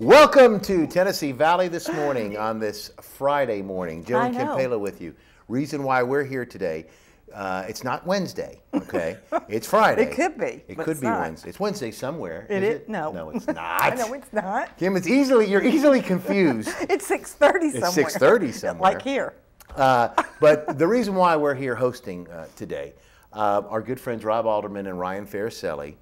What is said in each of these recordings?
Welcome to Tennessee Valley this morning on this Friday morning. Joe and Kim Palo with you. Reason why we're here today, it's not Wednesday, okay? It's Friday. It could be. It could be Wednesday. It's Wednesday somewhere. Is it? No. No, it's not. No, it's not. Kim, you're easily confused. It's 6:30 somewhere. It's 6:30 somewhere. Like here. But the reason why we're here hosting today, our good friends Rob Alderman and Ryan Faricelli,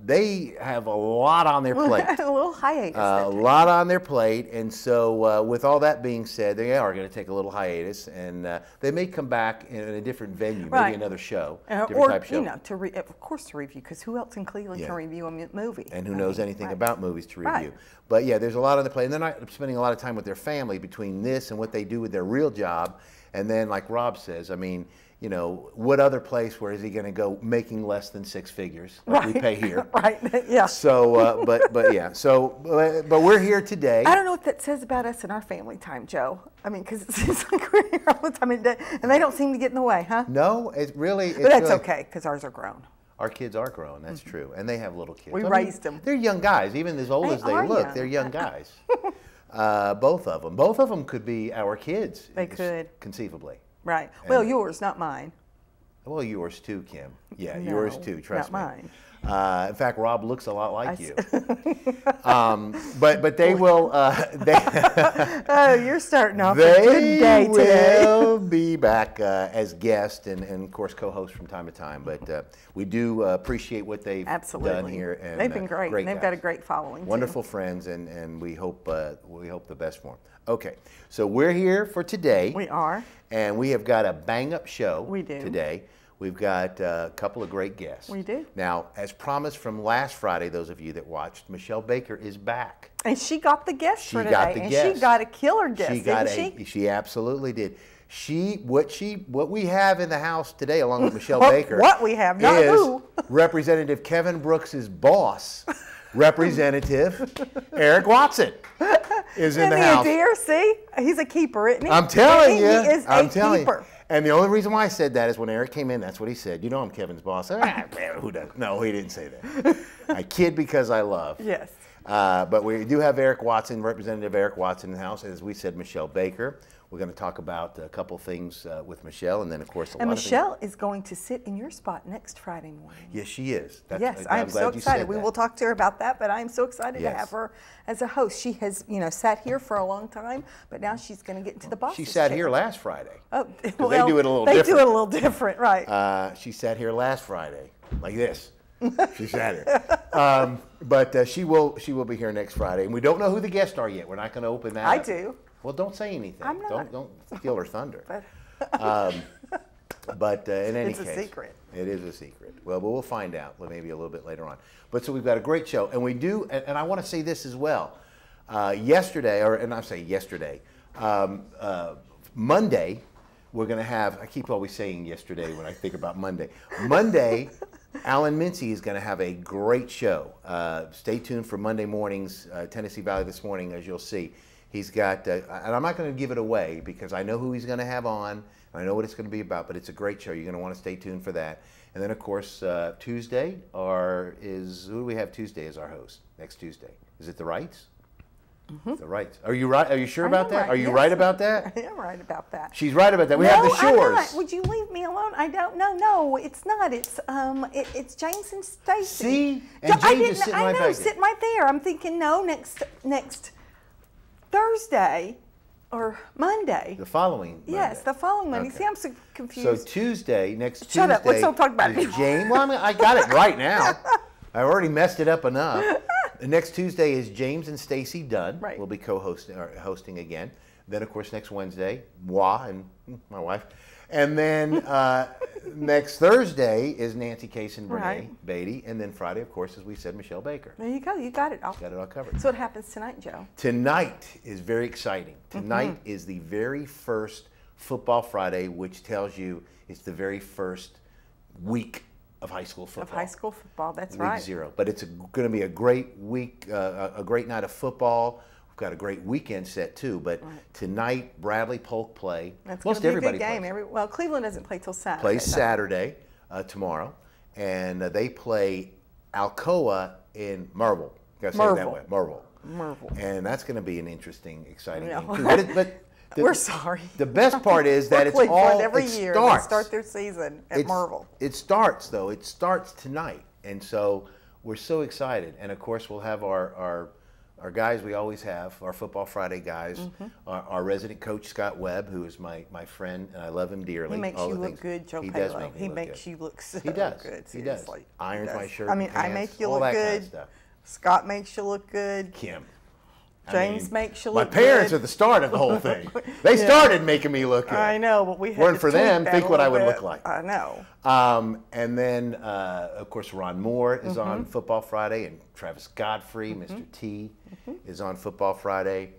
they have a lot on their plate. A little hiatus. A lot on their plate, and so with all that being said, they are going to take a little hiatus, and they may come back in a different venue, maybe another show, different type show. You know, of course to review, because who else in Cleveland can review a movie? And who knows anything about movies to review. But yeah, there's a lot on the plate, and they're not spending a lot of time with their family between this and what they do with their real job. And then, like Rob says, I mean, you know, what other place where is he going to go making less than six figures like we pay here? Yeah. So, but yeah. So, but we're here today. I don't know what that says about us and our family time, Joe. I mean, because it seems like we're here all the time, and they don't seem to get in the way, huh? No, it's really. But that's okay, because ours are grown. Our kids are grown. That's true, and they have little kids. We raised them. They're young guys, even as old as they look. They're young guys. Both of them. Both of them could be our kids. They could. Conceivably. Right. Well, yours, not mine. Well, yours too, Kim. Yeah, no, yours too, trust me. Not mine. In fact, Rob looks a lot like you. But they will. Oh, you're starting off a good day today. They will be back as guests and of course co-hosts from time to time. But we do appreciate what they've done here. And, they've been great. Great They've got a great following. Wonderful friends, and we hope the best for them. Okay, so we're here for today. We are. And we have got a bang-up show today. We've got a couple of great guests. We do. Now, as promised from last Friday, those of you that watched, Michelle Baker is back. And she got the guest for today. Got the guest. She got a killer guest, She absolutely did. What we have in the house today, along with Michelle Baker, what we have, not who. Representative Kevin Brooks's boss, Representative Eric Watson, is in the house. Dear, see, he's a keeper, isn't he? I'm telling you, he is a keeper. And the only reason why I said that is when Eric came in, that's what he said. You know I'm Kevin's boss. Who doesn't? No, he didn't say that. I kid because I love. Yes. But we do have Eric Watson, Representative Eric Watson in the house. As we said, Michelle Baker. We're going to talk about a couple things with Michelle, and then, of course, Michelle is going to sit in your spot next Friday morning. Yes, she is. Yes, I'm so excited. We will talk to her about that, but I'm so excited to have her as a host. She has, sat here for a long time, but now she's going to get into the boss's She sat chair. here last Friday. Oh, well, they do it a little different. They do it a little different, right. She sat here last Friday, like this. She sat here. But she will be here next Friday, and we don't know who the guests are yet. We're not going to open that I up. do. Well, don't say anything. I'm not. Don't steal her thunder. But in any case, it's a secret. It is a secret. Well, but we'll find out maybe a little bit later on. But so we've got a great show, and we do. And I want to say this as well. Yesterday, Monday, we're going to have. I keep always saying yesterday when I think about Monday. Monday. Alan Mincy is going to have a great show. Stay tuned for Monday morning's Tennessee Valley This Morning, as you'll see. He's got, and I'm not going to give it away because I know who he's going to have on, and I know what it's going to be about, but it's a great show. You're going to want to stay tuned for that. And then, of course, Tuesday, who do we have Tuesday as our host? Next Tuesday. Is it the Wrights? Mm-hmm. The Wrights. Are you right? Are you sure about that? Are you right about that? I am right about that. She's right about that. We have the Shores. I'm not. Would you leave me alone? I don't know. No, it's not. It's James and Stacy. See? And James is sitting right back there. Sitting right there. I'm thinking, no, next Thursday or Monday. The following Monday. Yes, the following Monday. Okay. See, I'm so confused. So Tuesday, next Tuesday. Shut up. Let's don't talk about it. James. Well, I got it right now. I already messed it up enough. The next Tuesday is James and Stacy Dunn. Right. We'll be hosting again. Then, of course, next Wednesday, moi and my wife. And then next Thursday is Nancy Case and Brene Beatty. And then Friday, of course, as we said, Michelle Baker. There you go. You got it all. Got it all covered. So what happens tonight, Joe? Tonight is very exciting. Tonight is the very first Football Friday, which tells you it's the very first week of high school football. That's right. Week 0. But it's going to be a great week, a great night of football. We've got a great weekend set too. But tonight, Bradley Polk play. That's most everybody plays. Well, Cleveland doesn't play till Saturday. Plays Saturday tomorrow, and they play Alcoa in Marble. Got to say it that way, Marble. Merville. And that's going to be an interesting, exciting No. game. But we're sorry. The best part is that it's all every it year starts. they start their season at Merville. It starts though. It starts tonight, and so we're so excited. And of course, we'll have our guys we always have, our Football Friday guys, our resident coach Scott Webb, who is my friend, and I love him dearly. He makes you look good, Joe Palo. He makes you look so good. He does. Irons my shirt. I mean, pants, I make you all look that good. kind of stuff. Scott makes you look good. Kim. James makes you look good. My parents are the start of the whole thing. They started making me look good. I know, but we had weren't to for tweak them. that Think a what I would little look bit. like. I know. And then, of course, Ron Moore is on Football Friday, and Travis Godfrey, Mr. T, is on Football Friday,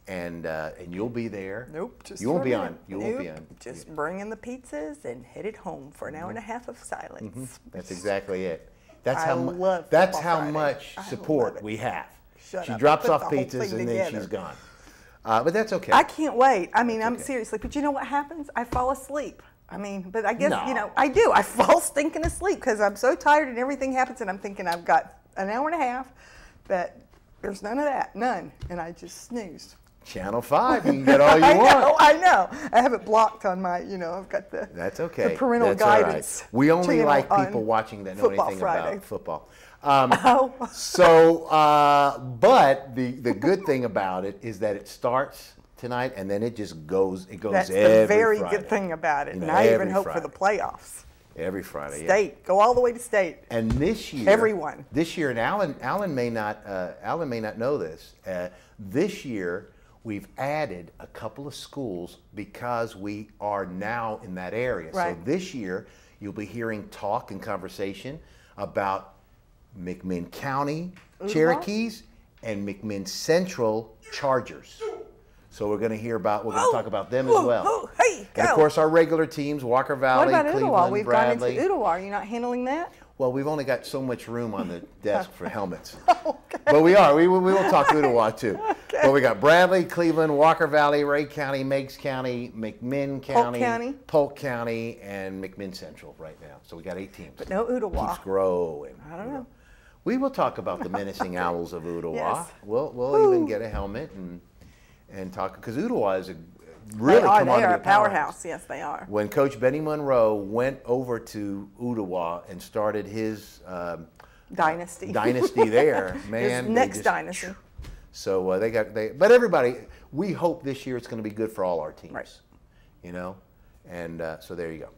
and you'll be there. Nope, just you won't for be a on. minute. You won't be on. Just bring in the pizzas and headed home for an hour and a half of silence. That's exactly it. That's I how love That's Football how Friday. much I love support it. we have. Shut she up. drops Put off the whole pizzas thing and then together. she's gone. But that's okay. I can't wait. I mean, I'm okay. seriously, but you know what happens? I fall asleep. I mean, but I guess, you know, No. I do. I fall stinking asleep because I'm so tired and everything happens and I'm thinking I've got an hour and a half, but there's none of that, none. And I just snoozed. Channel 5, you can get all you want. I know. I have it blocked on my, you know, I've got the, That's okay. the parental That's all right. guidance. We only channel like on people watching that know Football anything Friday. about football. Oh. But the good thing about it is that it starts tonight and then it just goes. It goes That's every the very Friday. good thing about it. You know, and I even every hope for the playoffs. Every Friday. State. Go all the way to state. And this year, Everyone. This year, and Alan may not know this. This year, we've added a couple of schools because we are now in that area. Right. So this year, you'll be hearing talk and conversation about McMinn County Cherokees and McMinn Central Chargers. So we're going to talk about them as well. Hey, go. And of course, our regular teams: Walker Valley, What about Cleveland, Ooltewah? We've Bradley. gone into Ooltewah. Are you not handling that? Well, we've only got so much room on the desk for helmets. Okay. But we are. We will talk Ooltewah too. Okay. But we got Bradley, Cleveland, Walker Valley, Ray County, Meigs County, McMinn County, Polk County, and McMinn Central right now. So we got 8 teams. But no Ooltewah. Keeps growing. I don't know. We will talk about the menacing owls of Ooltewah. Yes. We'll even get a helmet and talk, because Ooltewah is a really They are a powerhouse. powerhouse. Yes, they are. When Coach Benny Monroe went over to Ooltewah and started his Dynasty. dynasty there, man. His next dynasty. So but everybody, we hope this year it's going to be good for all our teams. Right. You know, and so there you go.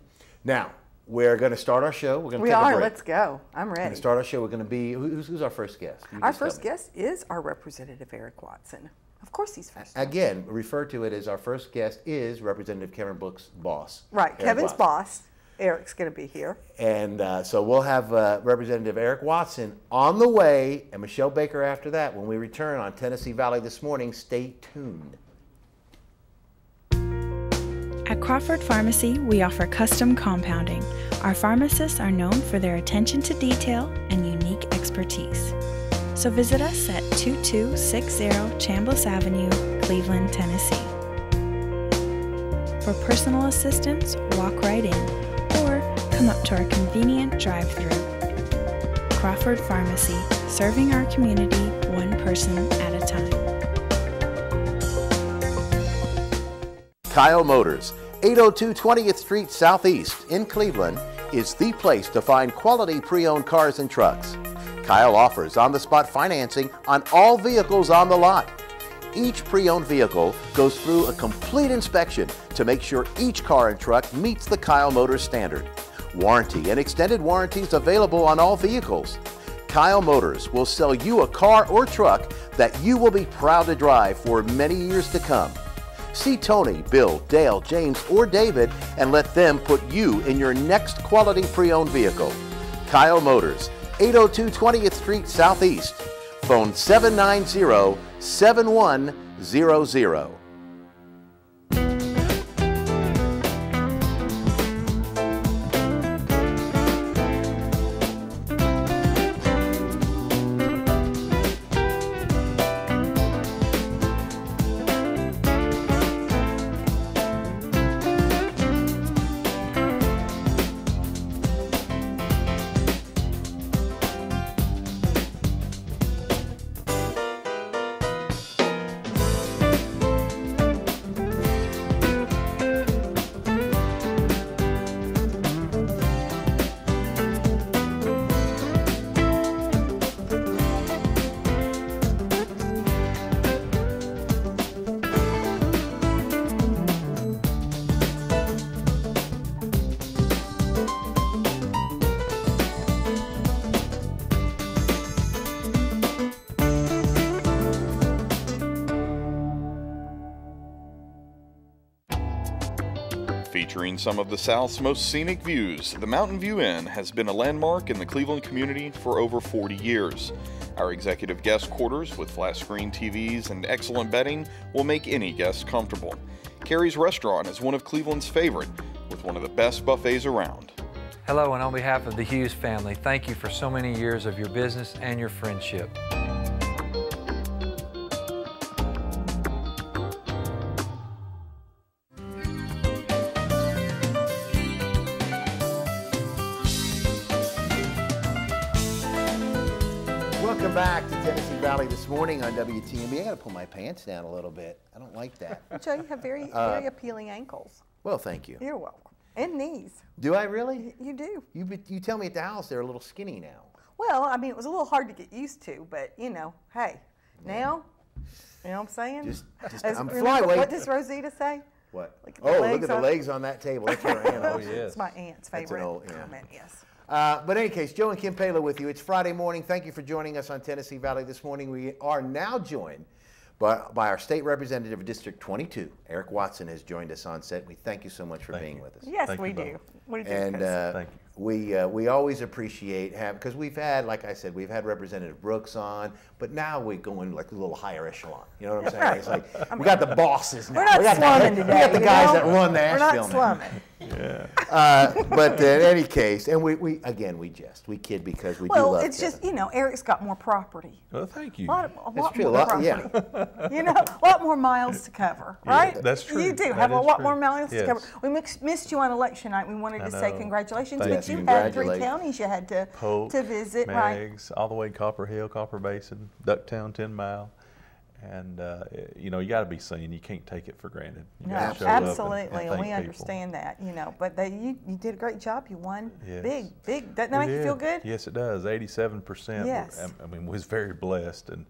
Now we're going to start our show. We're going to We take a are. break. Let's go. I'm We're going ready. to start our show. We're going to be who's our first guest? You Our just tell first me. guest is our Representative Eric Watson. Of course, he's first. Again, refer to it as our first guest is Representative Kevin Brooks' boss. Right. Eric Kevin's Watson. boss. Eric's going to be here. And so we'll have Representative Eric Watson on the way, and Michelle Baker after that when we return on Tennessee Valley This Morning. Stay tuned. At Crawford Pharmacy, we offer custom compounding. Our pharmacists are known for their attention to detail and unique expertise. So visit us at 2260 Chambliss Avenue, Cleveland, Tennessee. For personal assistance, walk right in or come up to our convenient drive-thru. Crawford Pharmacy, serving our community one person at a time. Kyle Motors, 802 20th Street Southeast in Cleveland, is the place to find quality pre-owned cars and trucks. Kyle offers on-the-spot financing on all vehicles on the lot. Each pre-owned vehicle goes through a complete inspection to make sure each car and truck meets the Kyle Motors standard. Warranty and extended warranties available on all vehicles. Kyle Motors will sell you a car or truck that you will be proud to drive for many years to come. See Tony, Bill, Dale, James, or David and let them put you in your next quality pre-owned vehicle. Kyle Motors, 802 20th Street Southeast. Phone 790-7100. Featuring some of the South's most scenic views, the Mountain View Inn has been a landmark in the Cleveland community for over 40 years. Our executive guest quarters with flat screen TVs and excellent bedding will make any guest comfortable. Carrie's Restaurant is one of Cleveland's favorite, with one of the best buffets around. Hello, and on behalf of the Hughes family, thank you for so many years of your business and your friendship. Welcome back to Tennessee Valley this morning on WTMB. I got to pull my pants down a little bit. I don't like that. Joe, you have very appealing ankles. Well, thank you. You're welcome. And knees. Do I really? You do. You tell me at the house they're a little skinny now. Well, I mean, it was a little hard to get used to, but, you know, hey, now, you know what I'm saying? I'm flyweight. What does Rosita say? What? Look at the legs on that table. That's her aunt. Oh, yes. It's my aunt's favorite old, yeah. comment, yes. But in any case, Joe and Kim Palo with you. It's Friday morning. Thank you for joining us on Tennessee Valley this morning. We are now joined by our state representative of District 22. Eric Watson has joined us on set. We thank you so much for being with us. Yes, we do. We do. And thank you. We always appreciate because we've had, like I said, we've had Representative Brooks on, but now we're going like a little higher echelon. You know what I'm saying? Right. It's like we got the bosses now. We're not slumming today. We got the guys that run the Asheville. We're not slumming. Yeah. But in any case, and we jest, we kid because we do love. Well, it's just, you know, Eric's got more property. Well, thank you. A lot true. more property. Yeah. You know, a lot more miles to cover, right? That's true. You do That have a is lot true. more miles to Yes. cover. We missed you on election night. We wanted to say congratulations, Thank but you. you had 3 Congratulations. counties you had to Polk, visit, right? Meigs, all the way Copper Hill, Copper Basin, Ducktown, 10 Mile. And, you know, you got to be seen. You can't take it for granted. You No, gotta show up absolutely, and and thank we people. understand that, you know. But you did a great job. You won Yes. big. Doesn't that We make you feel did. good? Yes, it does. 87%. Yes. I mean, was very blessed. And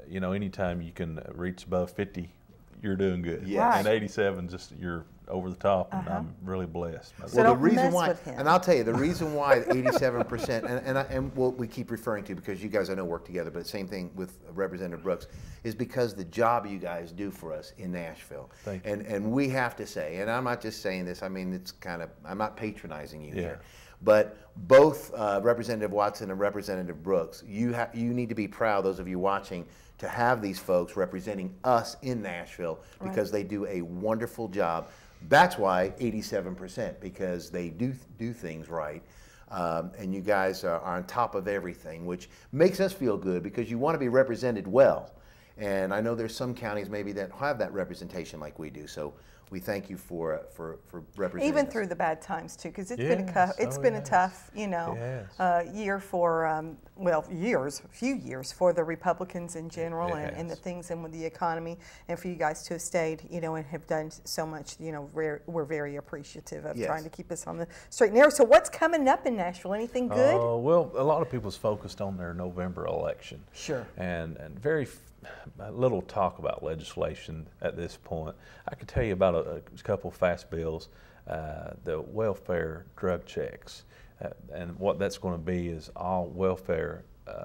you know, anytime you can reach above 50, you're doing good. Yes. Right. And 87, just you're over the top, and I'm really blessed. So Well, don't the reason mess why, with him. and I'll tell you, the reason why 87%, and what we keep referring to, because you guys I know work together, but same thing with Representative Brooks, is because the job you guys do for us in Nashville. Thank you. And we have to say, and I'm not just saying this, I mean, it's kind of, I'm not patronizing you here, Yeah. but both Representative Watson and Representative Brooks, you need to be proud, those of you watching, to have these folks representing us in Nashville because they do a wonderful job. That's why 87%, because they do things right. And you guys are on top of everything, which makes us feel good because you want to be represented well. And I know there's some counties maybe that have that representation like we do. So we thank you for representing Even us. through the bad times too, because it's Yes. been a Yes. tough, you know, Yes. year for a few years for the Republicans in general, It and the has. things and with the economy, and for you guys to have stayed, you know, and have done so much. You know, we're very appreciative of Yes. trying to keep us on the straight and narrow. So what's coming up in Nashville? Anything good? Well, a lot of people's focused on their November election. Sure. And very little talk about legislation at this point. I could tell you about a couple fast bills, the welfare drug checks. And what that's going to be is all welfare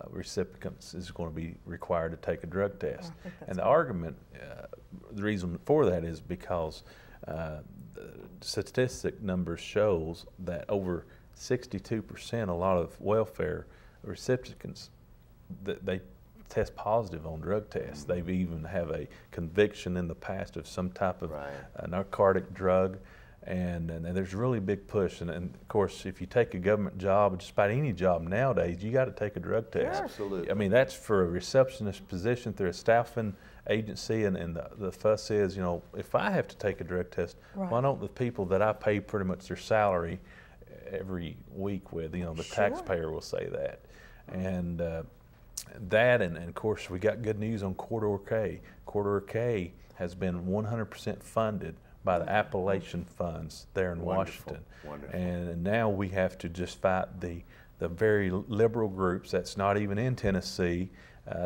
recipients is going to be required to take a drug test. And the argument, the reason for that is because the statistic numbers shows that over 62%, a lot of welfare recipients, they test positive on drug tests. They've even have a conviction in the past of some type of narcotic drug. And there's a really big push. And of course, if you take a government job, just about any job nowadays, you got to take a drug test. Yeah, absolutely. I mean, that's for a receptionist position through a staffing agency. And the fuss is, you know, if I have to take a drug test, why don't the people that I pay pretty much their salary every week with, you know, the taxpayer will say that. And that, and of course, we got good news on Corridor K. Corridor K has been 100% funded by the Appalachian funds there in Washington. Wonderful. And now we have to just fight the very liberal groups that's not even in Tennessee.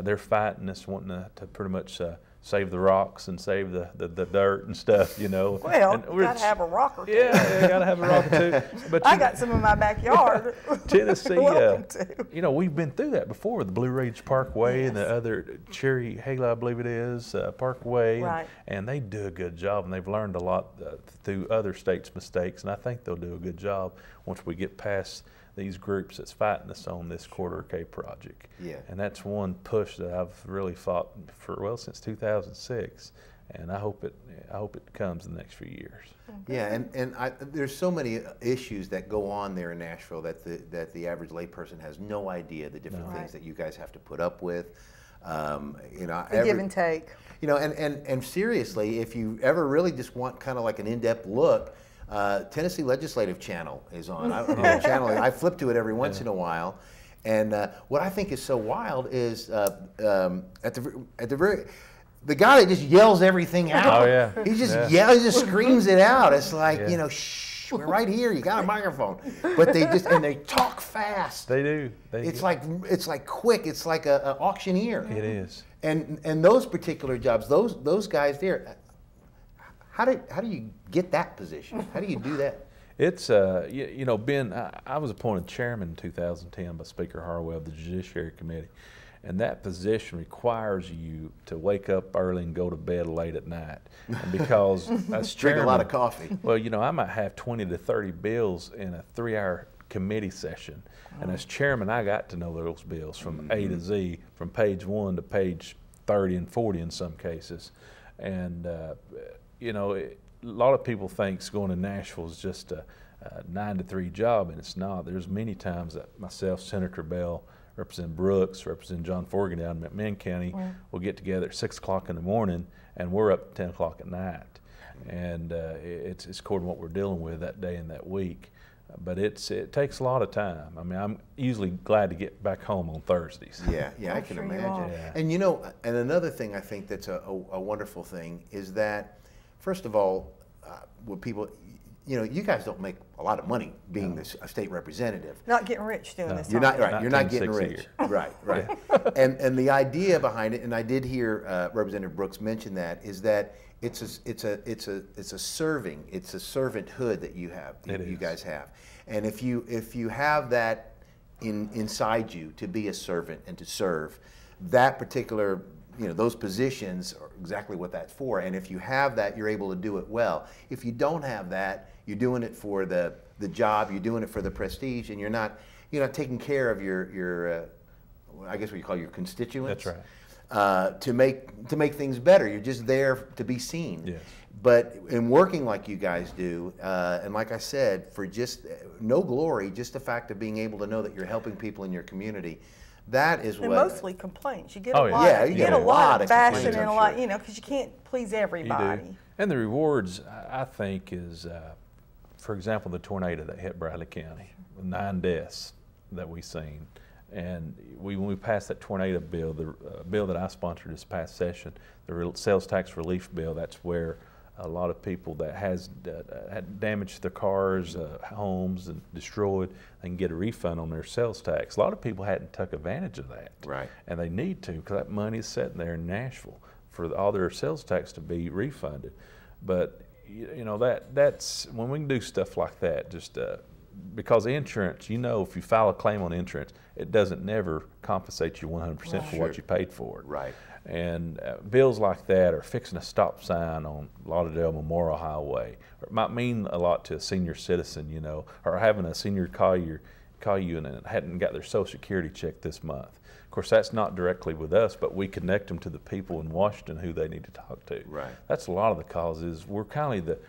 They're fighting us, wanting to pretty much save the rocks and save the dirt and stuff, you know. Well, you got to have a rock or two. Yeah, you got to have a rock or two. But I got some in my backyard. Tennessee, Welcome to. you know, we've been through that before with the Blue Ridge Parkway and the other Cherry Halo, I believe it is, Parkway. Right. And they do a good job, and they've learned a lot through other states' mistakes, and I think they'll do a good job once we get past these groups that's fighting us on this quarter K project. Yeah. And that's one push that I've really fought for, well, since 2006, and I hope it comes in the next few years. Yeah, and there's so many issues that go on there in Nashville that the average layperson has no idea the different things that you guys have to put up with. You know, The give and take. You know, and seriously, if you ever really just want kind of like an in-depth look, Tennessee Legislative Channel is on. I flip to it every once in a while, and what I think is so wild is at the guy that just yells everything out. Oh yeah. He just yells, he just screams it out. It's like, you know, shh, we're right here. You got a microphone, but they talk fast. They do. It's like quick. It's like a auctioneer. It is. And those particular jobs, those guys there. How do you get that position? How do you do that? It's, you know, Ben, I was appointed chairman in 2010 by Speaker Harwell of the Judiciary Committee, and that position requires you to wake up early and go to bed late at night. And because as chairman, drink a lot of coffee. Well, you know, I might have 20 to 30 bills in a 3-hour committee session, and as chairman, I got to know those bills from A to Z, from page 1 to page 30 and 40 in some cases, and you know, a lot of people think going to Nashville is just a 9 to 3 job, and it's not. There's many times that myself, Senator Bell, Representative Brooks, Representative John Forgan down in McMinn County will get together at 6 o'clock in the morning, and we're up at 10 o'clock at night. And it's according to what we're dealing with that day and that week. But it takes a lot of time. I mean, I'm usually glad to get back home on Thursdays. Yeah, I can imagine. Yeah. And you know, and another thing I think that's a wonderful thing is that, first of all, when people, you know, you guys don't make a lot of money being a state representative. Not getting rich doing this. You're not right. Not You're not getting rich. Right. And the idea behind it, and I did hear Representative Brooks mention that, is that it's a servanthood that you have. You guys have, and if you have that inside you to be a servant and to serve, that particular, you know, those positions are exactly what that's for. And if you have that, you're able to do it well. If you don't have that, you're doing it for the job, you're doing it for the prestige, and you're not taking care of your I guess what you call your constituents. That's right. To make things better. You're just there to be seen. Yes. But in working like you guys do, and like I said, for just no glory, just the fact of being able to know that you're helping people in your community, that is and what. mostly complaints. You get Oh, a yeah. lot. Yeah, you you get get a a lot lot of of bashing complaints, and I'm a lot, sure. you know, because you can't please You everybody. do. And the rewards, I think, is, for example, the tornado that hit Bradley County, 9 deaths that we've seen. And when we passed that tornado bill, the bill that I sponsored this past session, the sales tax relief bill, that's where a lot of people that had damaged their cars, homes, and destroyed, they can get a refund on their sales tax. A lot of people hadn't took advantage of that. Right. And they need to, because that money is sitting there in Nashville for all their sales tax to be refunded. But you know, that's when we can do stuff like that, just because insurance, you know, if you file a claim on insurance, it doesn't never compensate you 100% for what you paid for it. Right. And bills like that, or fixing a stop sign on Lauderdale Memorial Highway, or it might mean a lot to a senior citizen, you know, or having a senior call you and hadn't got their Social Security check this month. Of course, that's not directly with us, but we connect them to the people in Washington who they need to talk to. Right. That's a lot of the causes. We're kind of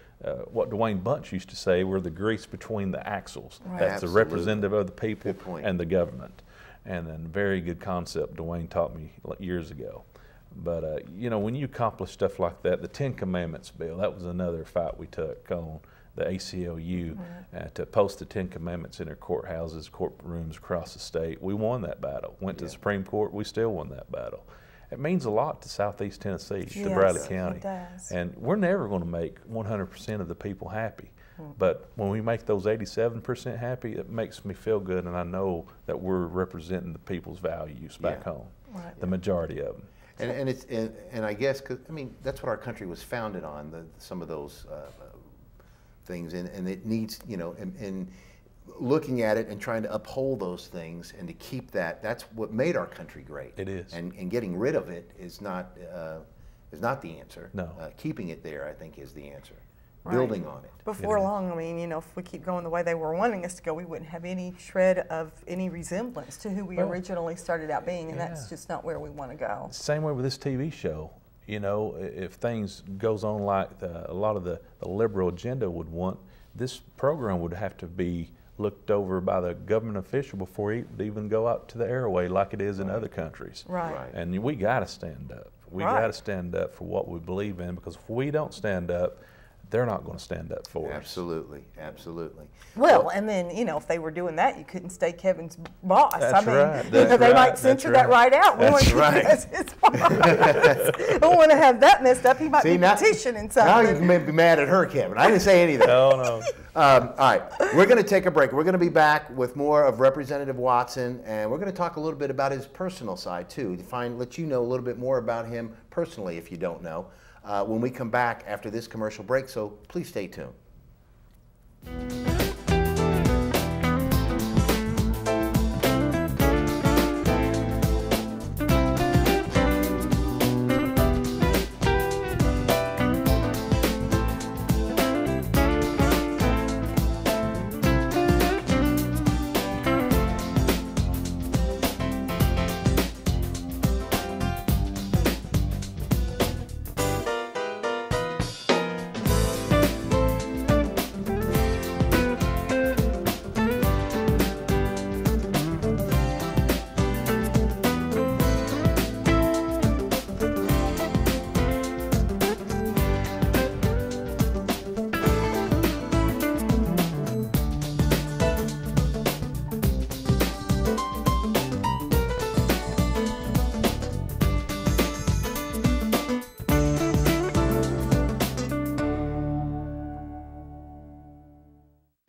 what Dwayne Bunch used to say, we're the grease between the axles. Right. That's Absolutely. the representative of the people Good point. and the government. And then very good concept Dwayne taught me years ago. But, you know, when you accomplish stuff like that, the 10 Commandments bill, that was another fight we took on the ACLU to post the 10 Commandments in their courthouses, courtrooms across the state. We won that battle. Went to the Supreme Court, we still won that battle. It means a lot to Southeast Tennessee, to Bradley County. It does. And we're never going to make 100% of the people happy. But when we make those 87% happy, it makes me feel good, and I know that we're representing the people's values back home, the majority of them. And I guess, 'cause, I mean, that's what our country was founded on, some of those things, and it needs, you know, and looking at it and trying to uphold those things and to keep that's what made our country great. It is. And getting rid of it is not the answer. No. Keeping it there, I think, is the answer. Right. Building on it. Before long, I mean, you know, if we keep going the way they were wanting us to go, we wouldn't have any shred of any resemblance to who we originally started out being, and that's just not where we want to go. Same way with this TV show. You know, if things goes on like a lot of the liberal agenda would want, this program would have to be looked over by the government official before it would even go out to the airway like it is in other countries. Right. And we got to stand up. We got to stand up for what we believe in, because if we don't stand up, they're not going to stand up for us. Absolutely, absolutely. Well, and then, you know, if they were doing that, you couldn't stay Kevin's boss. That's right. They might censor that right out. That's right. We don't want to have that messed up. He might be petitioning something. Now you may be mad at her, Kevin. I didn't say anything. No. All right, we're going to take a break. We're going to be back with more of Representative Watson, and we're going to talk a little bit about his personal side, too, to let you know a little bit more about him personally, if you don't know, when we come back after this commercial break, so please stay tuned.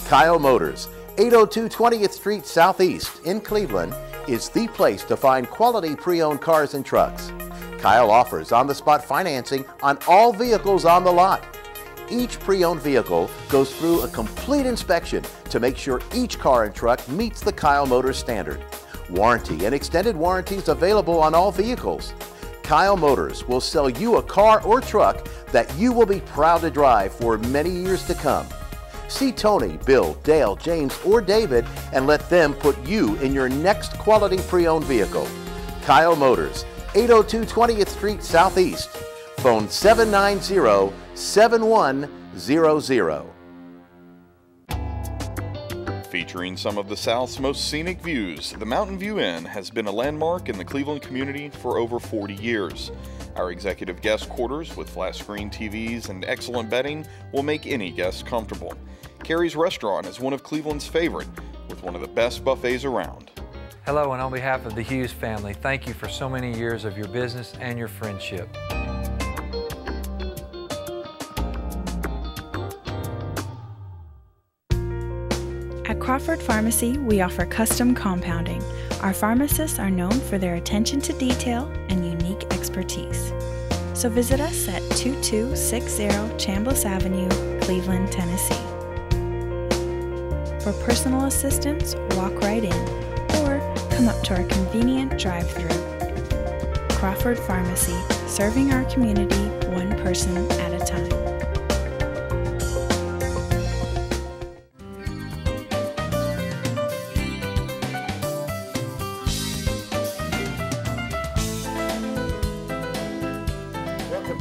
Kyle Motors, 802 20th Street Southeast in Cleveland, is the place to find quality pre-owned cars and trucks. Kyle offers on-the-spot financing on all vehicles on the lot. Each pre-owned vehicle goes through a complete inspection to make sure each car and truck meets the Kyle Motors standard. Warranty and extended warranties available on all vehicles. Kyle Motors will sell you a car or truck that you will be proud to drive for many years to come. See Tony, Bill, Dale, James, or David and let them put you in your next quality pre-owned vehicle. Kyle Motors, 802 20th Street Southeast. Phone 790-7100. Featuring some of the South's most scenic views, the Mountain View Inn has been a landmark in the Cleveland community for over 40 years. Our executive guest quarters with flat screen TVs and excellent bedding will make any guest comfortable. Carrie's Restaurant is one of Cleveland's favorite, with one of the best buffets around. Hello, and on behalf of the Hughes family, thank you for so many years of your business and your friendship. At Crawford Pharmacy, we offer custom compounding. Our pharmacists are known for their attention to detail and unique expertise. So visit us at 2260 Chambliss Avenue, Cleveland, Tennessee. For personal assistance, walk right in or come up to our convenient drive-thru. Crawford Pharmacy, serving our community one person at a time.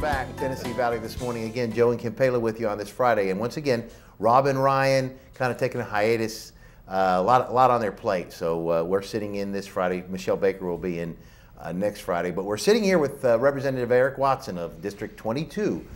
Back Tennessee Valley this morning. Again, Joe and Kim Pala with you on this Friday. And once again, Rob and Ryan kind of taking a hiatus, a lot on their plate. So we're sitting in this Friday. Michelle Baker will be in next Friday. But we're sitting here with Representative Eric Watson of District 22,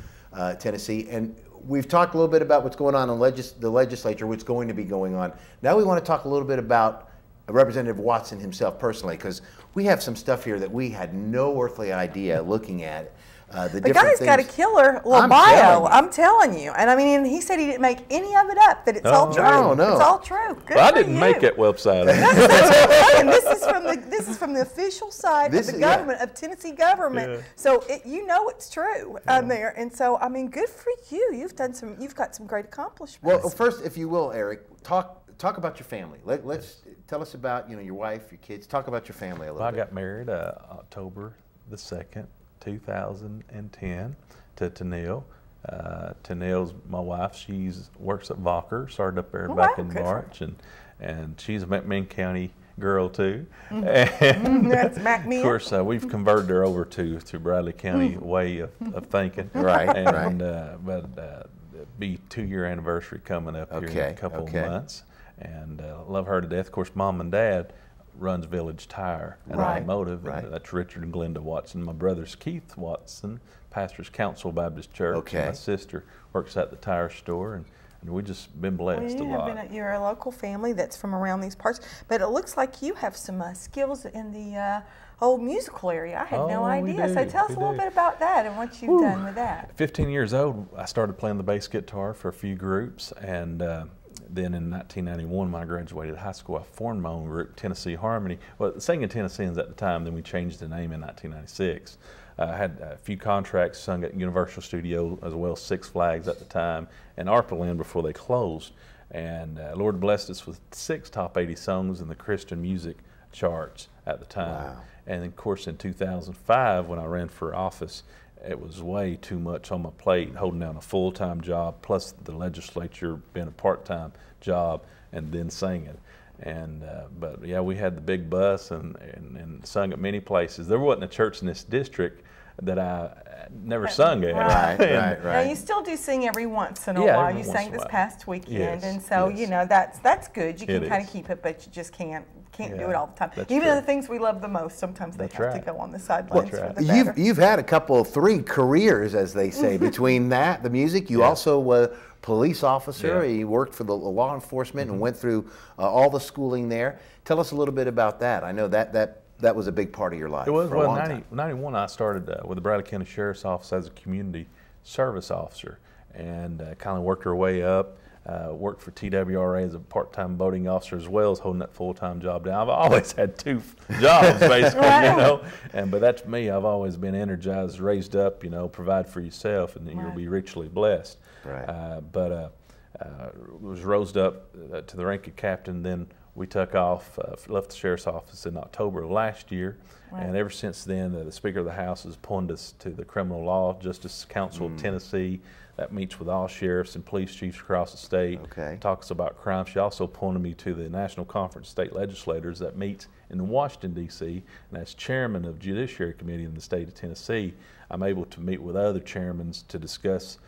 Tennessee. And we've talked a little bit about what's going on in the legislature, what's going to be going on. Now we want to talk a little bit about Representative Watson himself personally, because we have some stuff here that we had no earthly idea looking at. The guy's got a killer little bio. I'm telling you. And I mean, he said he didn't make any of it up. That it's all true. No. It's all true. Good well, I for didn't you. make that website. And this is from the official site of the government of Tennessee government. Yeah. So you know it's true on there. And so I mean, good for you. You've got some great accomplishments. Well, first, if you will, Eric, talk about your family. Let's tell us about your wife, your kids. Talk about your family a little bit. I got married October the 2nd, 2010 to Tennille. Tennille's my wife. She works at Valker. Started up there back in March, and she's a McMinn County girl too. And that's McMinn. Of course, we've converted her over to Bradley County way of thinking. Right. And but be 2-year anniversary coming up here in a couple of months, and love her to death. Of course, Mom and Dad runs Village Tire and Automotive, and that's Richard and Glenda Watson. My brother's Keith Watson, pastors Council Baptist Church. And my sister works at the tire store, and we've just been blessed a lot. You're a local family that's from around these parts, but it looks like you have some skills in the old musical area. I had no idea. So tell us a little bit about that and what you've done with that. 15 years old, I started playing the bass guitar for a few groups, and then in 1991, when I graduated high school, I formed my own group, Tennessee Harmony. Well, singing Tennesseans at the time, then we changed the name in 1996. I had a few contracts, sung at Universal Studios as well as Six Flags at the time, and ARPA-Land before they closed. And Lord blessed us with 6 top 80 songs in the Christian music charts at the time. Wow. And of course, in 2005, when I ran for office, it was way too much on my plate, holding down a full-time job, plus the legislature being a part-time job, and then singing. And but yeah, we had the big bus and sung at many places. There wasn't a church in this district that I never sung at. Right. Now you still do sing every once in a while. You sang this past weekend, and so you know that's good. You can kind of keep it, but you just can't do it all the time. Even the things we love the most, sometimes they have to go on the sidelines for the better. You've had a couple, 3 careers, as they say, between that, the music. You also were police officer. You worked for the law enforcement and went through all the schooling there. Tell us a little bit about that. I know that was a big part of your life. It was. For a long time. 91, I started with the Bradley County Sheriff's Office as a community service officer, and kind of worked our way up. Worked for TWRA as a part-time boating officer, as well as holding that full-time job down. I've always had 2 jobs, basically, but that's me. I've always been energized, raised up, provide for yourself, and you'll be richly blessed. Was rose up to the rank of captain. Then we took off, left the sheriff's office in October of last year, and ever since then, the Speaker of the House has appointed us to the Criminal Law Justice Council of Tennessee. That meets with all sheriffs and police chiefs across the state, talks about crime. She also appointed me to the National Conference of State Legislators that meets in Washington, D.C., and as chairman of Judiciary Committee in the state of Tennessee, I'm able to meet with other chairmen to discuss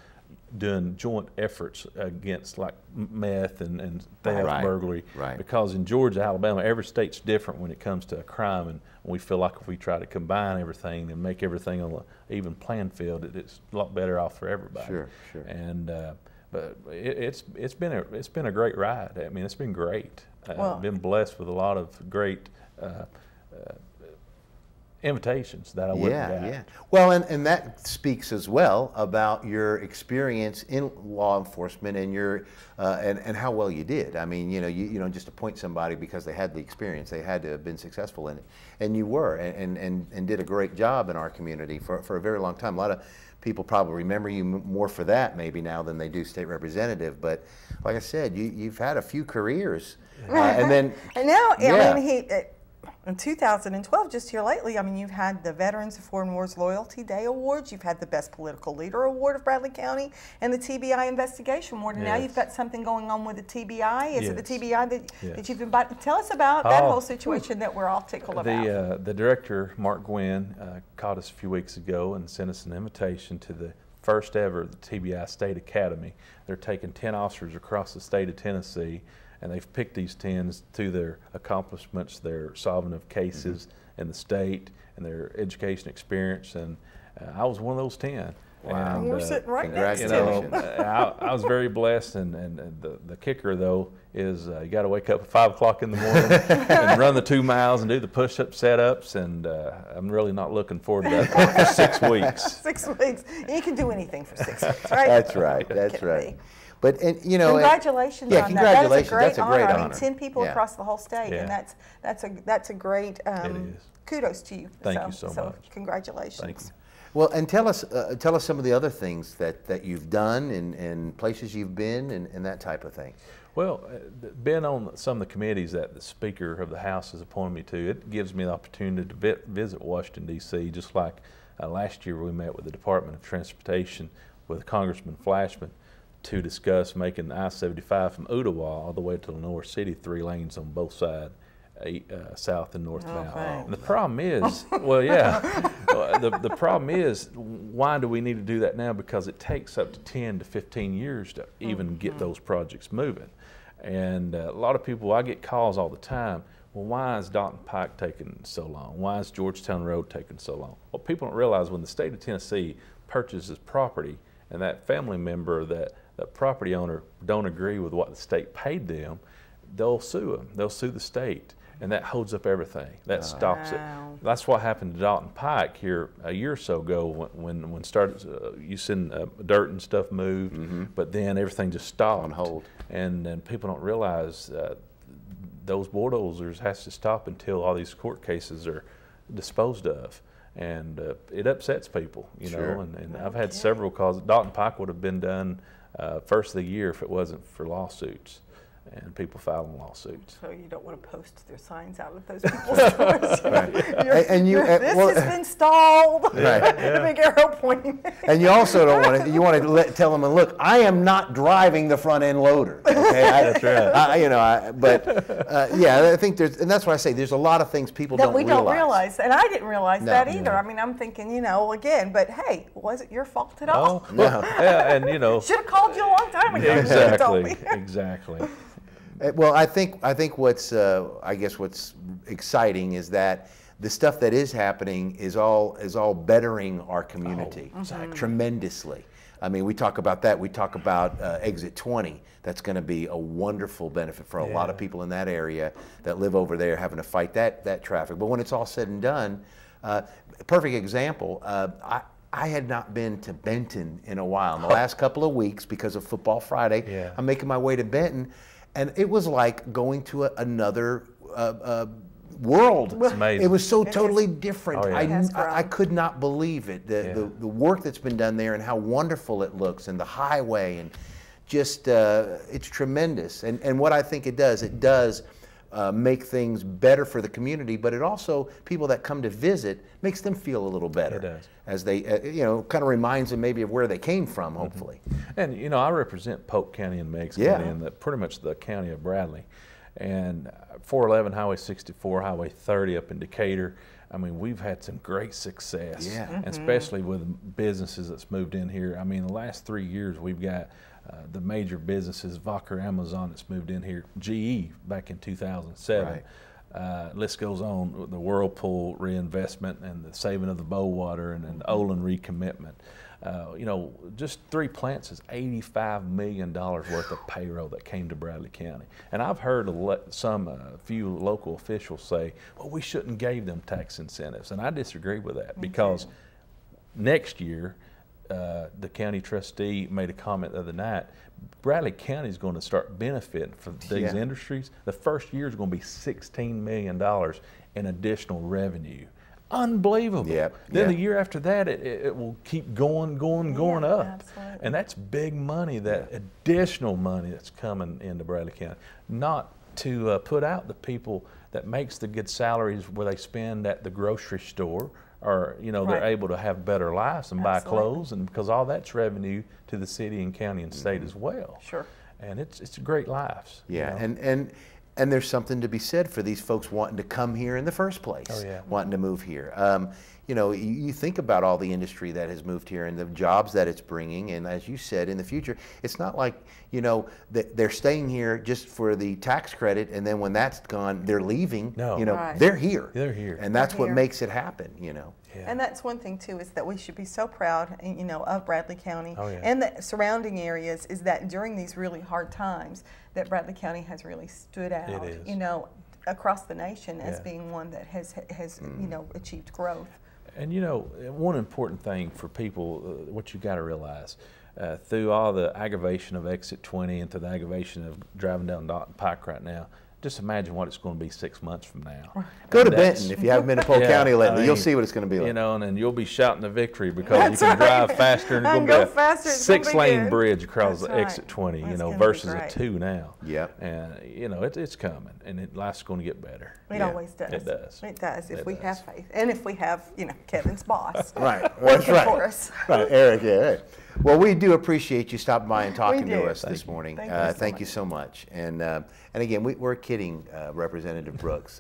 doing joint efforts against like meth and theft, burglary, because in Georgia, Alabama, every state's different when it comes to a crime, and we feel like if we try to combine everything and make everything on an even playing field, it's a lot better off for everybody. Sure. And but it's been a great ride. I mean, it's been great. I've been blessed with a lot of great invitations that I wouldn't have got. Well, and that speaks as well about your experience in law enforcement and your and how well you did. I mean, you don't just appoint somebody because they had the experience. They had to have been successful in it, and you were, and did a great job in our community for a very long time. A lot of people probably remember you more for that maybe now than they do state representative. But like I said, you've had a few careers, and then and now I mean in 2012, just here lately, I mean, you've had the Veterans of Foreign Wars Loyalty Day Awards, you've had the Best Political Leader Award of Bradley County, and the TBI Investigation Award. And now you've got something going on with the TBI. Is it the TBI that you've invited? Tell us about that whole situation that we're all tickled about. The director, Mark Gwynn, called us a few weeks ago and sent us an invitation to the first ever TBI State Academy. They're taking 10 officers across the state of Tennessee, and they've picked these 10 through their accomplishments, their solving of cases in the state, and their education experience. And I was one of those 10. Wow. And we're sitting right next to Congratulations. I was very blessed, and the kicker though is you got to wake up at 5 o'clock in the morning and run the 2 miles and do the push-up setups, and I'm really not looking forward to that for 6 weeks. 6 weeks. You can do anything for 6 weeks, right? That's right. That's right. But you know, congratulations yeah, on congratulations. that. That's a great honor. honor. I mean, 10 people across the whole state, and that's a great kudos to you. Thank you so much. Congratulations. Thank you. Well, and tell us some of the other things that you've done and places you've been and that type of thing. Well, being on some of the committees that the Speaker of the House has appointed me to, it gives me the opportunity to visit Washington, D.C., just like last year we met with the Department of Transportation with Congressman Flashman to discuss making I-75 from Ottawa all the way to Lenore City 3 lanes on both sides, south and northbound. And the problem is, well, yeah, the problem is, why do we need to do that now? Because it takes up to 10 to 15 years to even get those projects moving. And a lot of people, I get calls all the time, well, why is Dalton Pike taking so long? Why is Georgetown Road taking so long? Well, people don't realize when the state of Tennessee purchases property and that family member, that property owner don't agree with what the state paid them, they'll sue them. They'll sue the state. And that holds up everything. That stops it. That's what happened to Dalton Pike here a year or so ago when started. You seen dirt and stuff moved, but then everything just stopped on hold. And people don't realize those bulldozers has to stop until all these court cases are disposed of, and it upsets people, you know. And I've had several calls. Dalton Pike would have been done first of the year if it wasn't for lawsuits. And people filing lawsuits. So you don't want to post their signs out of those people's stores. This has been stalled. Right. The big arrow pointing. And you also don't want to. You want to tell them, look, I am not driving the front end loader. Okay, that's right. I think there's, and that's why I say there's a lot of things people don't realize. And I didn't realize that either. I mean, I'm thinking, again, but hey, was it your fault at all? No. Yeah, and should have called you a long time ago. Exactly. Well, I think what's what's exciting is that the stuff that is happening is all bettering our community tremendously. I mean, we talk about that. We talk about Exit 20. That's going to be a wonderful benefit for a lot of people in that area that live over there, having to fight that traffic. But when it's all said and done, perfect example. I had not been to Benton in a while. In the last couple of weeks, because of Football Friday, I'm making my way to Benton. And it was like going to another world. It's amazing. It was so totally different. Oh, yeah. I could not believe it. The work that's been done there and how wonderful it looks, and the highway, and just it's tremendous. And what I think it does make things better for the community, but it also, people that come to visit, makes them feel a little better. It does. As they, kind of reminds them maybe of where they came from, hopefully. And, I represent Polk County and Meigs County, and pretty much the county of Bradley. And 411, Highway 64, Highway 30 up in Decatur, I mean, we've had some great success, and especially with businesses that's moved in here. I mean, the last 3 years, we've got the major businesses, Vocker, Amazon, that's moved in here, GE back in 2007. Right. List goes on, the Whirlpool reinvestment and the saving of the Bowater and the Olin recommitment. Just 3 plants is $85 million worth of payroll that came to Bradley County. And I've heard a few local officials say, well, we shouldn't give them tax incentives. And I disagree with that, because next year, the county trustee made a comment the other night, Bradley County is going to start benefiting from these industries. The first year is going to be $16 million in additional revenue. Unbelievable. Then the year after that, it will keep going up. Absolutely. And that's big money, that additional money that's coming into Bradley County. Not to put out the people that makes the good salaries where they spend at the grocery store, or they're able to have better lives and buy clothes, and because all that's revenue to the city and county and state as well. Sure. And it's great lives. Yeah, and there's something to be said for these folks wanting to come here in the first place, wanting to move here. You think about all the industry that has moved here and the jobs that it's bringing, and as you said, in the future, it's not like, that they're staying here just for the tax credit, and then when that's gone, they're leaving. No. They're here. They're here. And that's what makes it happen, Yeah. And that's one thing too, is that we should be so proud, you know, of Bradley County yeah. and the surrounding areas, is that during these really hard times that Bradley County has really stood out, you know, across the nation as being one that has you know, achieved growth. And you know, one important thing for people, what you got to realize, through all the aggravation of Exit 20 and through the aggravation of driving down Dalton Pike right now, just imagine what it's going to be 6 months from now. Go to Benton if you haven't been to Polk County lately. You'll see what it's going to be like. You know, and then you'll be shouting the victory because you can drive faster, and it's going to be a 6-lane bridge across the Exit 20. You know, versus a 2 now. Yep. And you know, it's coming, and life's going to get better. It always does. It does. It does if we have faith, and if we have, you know, Kevin's boss working for us. Right, Eric. Yeah. Right. Well, we do appreciate you stopping by and talking to us this morning. Thank you so much. And again, we're kidding, Representative Brooks.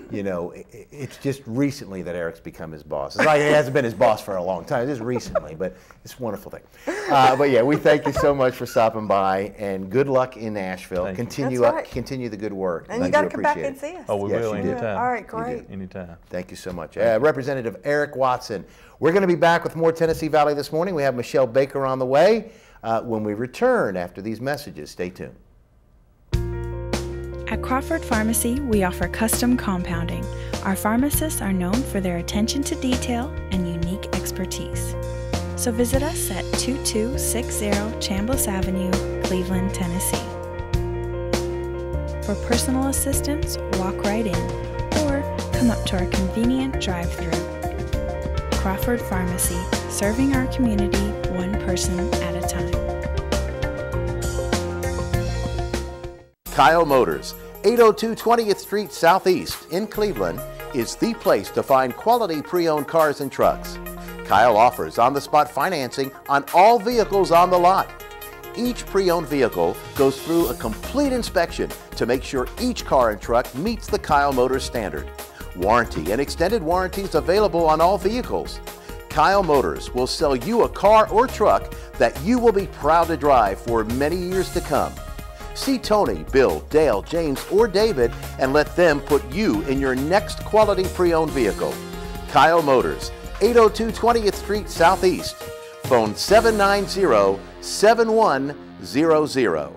You know, it's just recently that Eric's become his boss. It's like he hasn't been his boss for a long time. Just recently, but it's a wonderful thing. But yeah, we thank you so much for stopping by, and good luck in Nashville. Continue the good work. And you got to come back and see us. Oh, we will anytime. All right, great. Anytime. Thank you so much. Representative Eric Watson. We're going to be back with more Tennessee Valley this morning. We have Michelle Baker on the way when we return after these messages. Stay tuned. At Crawford Pharmacy, we offer custom compounding. Our pharmacists are known for their attention to detail and unique expertise. So visit us at 2260 Chambliss Avenue, Cleveland, Tennessee. For personal assistance, walk right in or come up to our convenient drive-thru. Crawford Pharmacy, serving our community one person at a time. Kyle Motors, 802 20th Street Southeast in Cleveland, is the place to find quality pre-owned cars and trucks. Kyle offers on-the-spot financing on all vehicles on the lot. Each pre-owned vehicle goes through a complete inspection to make sure each car and truck meets the Kyle Motors standard. Warranty and extended warranties available on all vehicles. Kyle Motors will sell you a car or truck that you will be proud to drive for many years to come. See Tony, Bill, Dale, James, or David and let them put you in your next quality pre-owned vehicle. Kyle Motors, 802 20th Street Southeast. Phone 790-7100.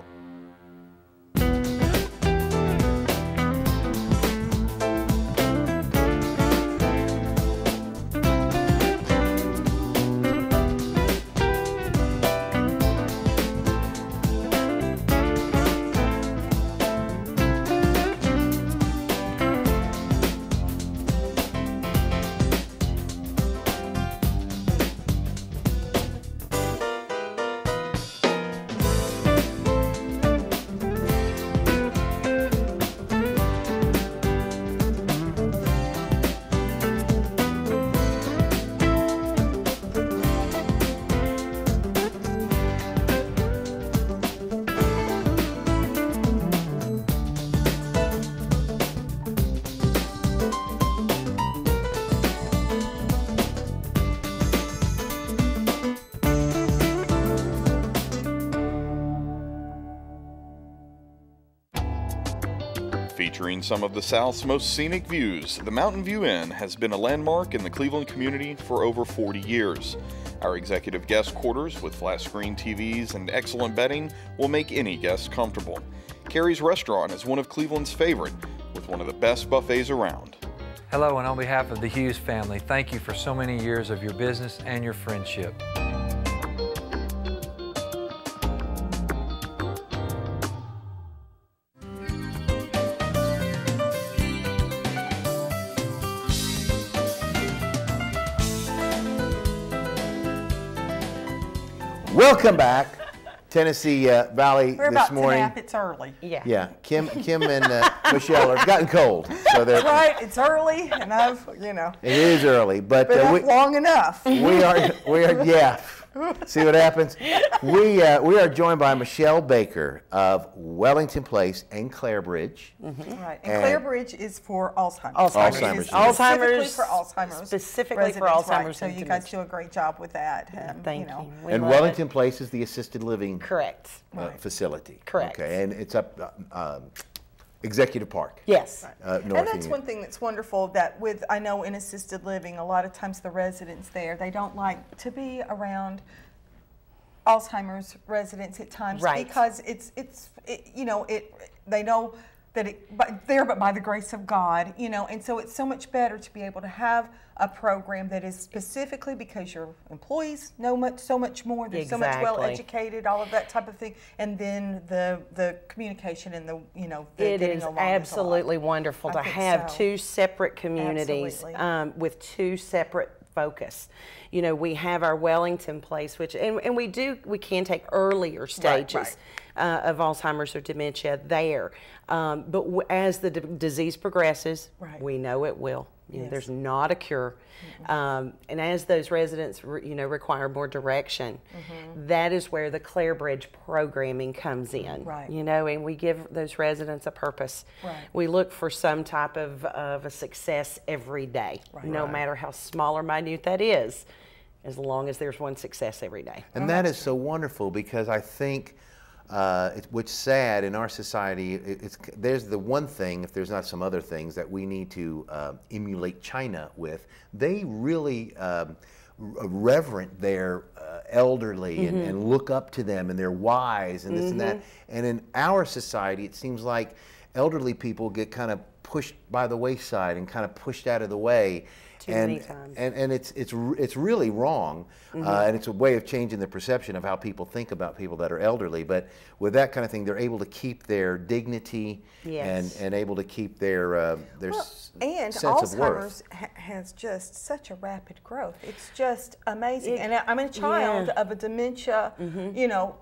Featuring some of the South's most scenic views, the Mountain View Inn has been a landmark in the Cleveland community for over 40 years. Our executive guest quarters with flat screen TVs and excellent bedding will make any guest comfortable. Carrie's Restaurant is one of Cleveland's favorite, with one of the best buffets around. Hello, and on behalf of the Hughes family, thank you for so many years of your business and your friendship. Welcome back, Tennessee Valley We're this about morning. to nap. It's early. Yeah, Kim and Michelle have gotten cold, so they're Right, it's early, and It is early, but been up long enough. we are yeah. See what happens? We are joined by Michelle Baker of Wellington Place and Clare Bridge. Right, and Clare Bridge is for Alzheimer's. Alzheimer's. Specifically for Alzheimer's. Right. So you guys do a great job with that. Thank you. And Wellington Place is the assisted living Correct. facility. Correct. Okay, and it's up Executive Park. Yes. North And that's Union. one thing that's wonderful that I know in assisted living, a lot of times the residents there, they don't like to be around Alzheimer's residents at times, Right. because they know that but by the grace of God, and so it's so much better to be able to have a program that is specifically because your employees know so much more, they're so much well Exactly. educated, all of that type of thing, and then the communication and the It getting is along absolutely wonderful I to think have so. two separate communities Absolutely. with two separate focus. We have our Wellington place, which and we can take earlier stages of Alzheimer's or dementia there, but as the disease progresses, we know it will. There's not a cure, and as those residents require more direction, that is where the Clare Bridge programming comes in. And we give those residents a purpose. We look for some type of a success every day, no matter how small or minute that is, as long as there's one success every day. And that is so wonderful, because I think what's sad in our society, there's the one thing, if there's not some other things, that we need to emulate China with. They really reverent their elderly and look up to them, and they're wise and this and that. And in our society, it seems like elderly people get kind of pushed by the wayside and kind of pushed out of the way. Many times. And it's really wrong, and it's a way of changing the perception of how people think about people that are elderly. But with that kind of thing, they're able to keep their dignity and able to keep their and sense of Alzheimer's worth. has just such a rapid growth. It's just amazing. And I'm a child of a dementia,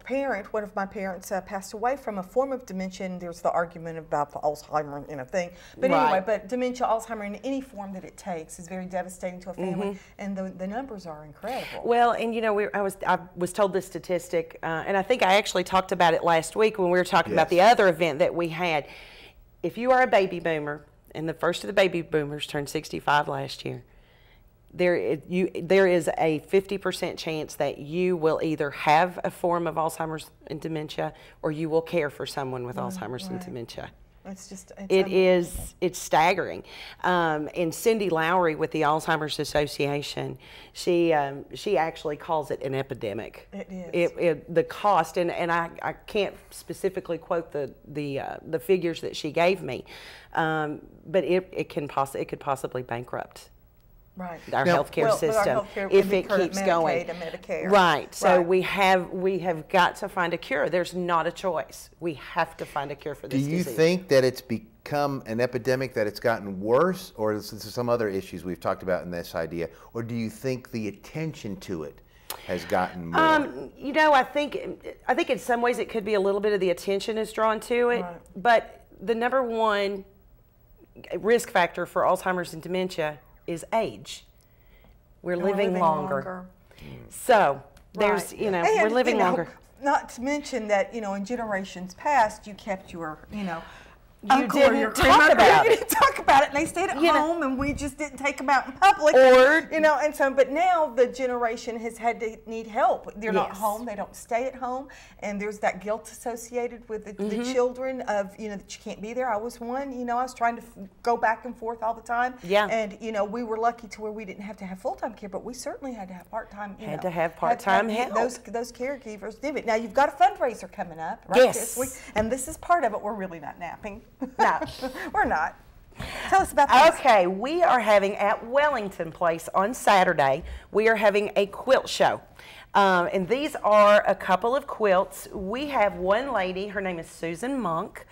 parent. One of my parents passed away from a form of dementia, and there's the argument about the Alzheimer thing. But anyway, but dementia, Alzheimer in any form that it takes is very devastating to a family, and the numbers are incredible. Well, and I was told this statistic, and I think I actually talked about it last week when we were talking about the other event that we had. If you are a baby boomer, and the first of the baby boomers turned 65 last year, there is a 50% chance that you will either have a form of Alzheimer's and dementia, or you will care for someone with Alzheimer's and dementia. It's staggering. And Cindy Lowry with the Alzheimer's Association, she actually calls it an epidemic. It is. The cost, and I can't specifically quote the figures that she gave me, but it could possibly bankrupt our healthcare system if it keeps going. And Medicare. Right. So we have got to find a cure. There's not a choice. We have to find a cure for this disease. Do you think that it's become an epidemic, that it's gotten worse, or is there some other issues we've talked about in this idea, or do you think the attention to it has gotten more? I think in some ways it could be a little bit of the attention is drawn to it, but the number one risk factor for Alzheimer's and dementia is age. We're living longer. So there's, we're living longer. Not to mention that, in generations past, you kept your, You didn't talk about it. You didn't talk about it, and they stayed at home, and we just didn't take them out in public. And so, but now the generation has had to need help. They're not home, they don't stay at home, and there's that guilt associated with the children of, that you can't be there. I was one, I was trying to go back and forth all the time. And, we were lucky to where we didn't have to have full-time care, but we certainly had to have part-time, Had to have part-time help. Those caregivers did it. Now, you've got a fundraiser coming up, right? This week, and this is part of it. We're really not napping. No, we're not. Tell us about this. Okay, we are having at Wellington Place on Saturday, we are having a quilt show. And these are a couple of quilts. We have one lady, her name is Susan Monk,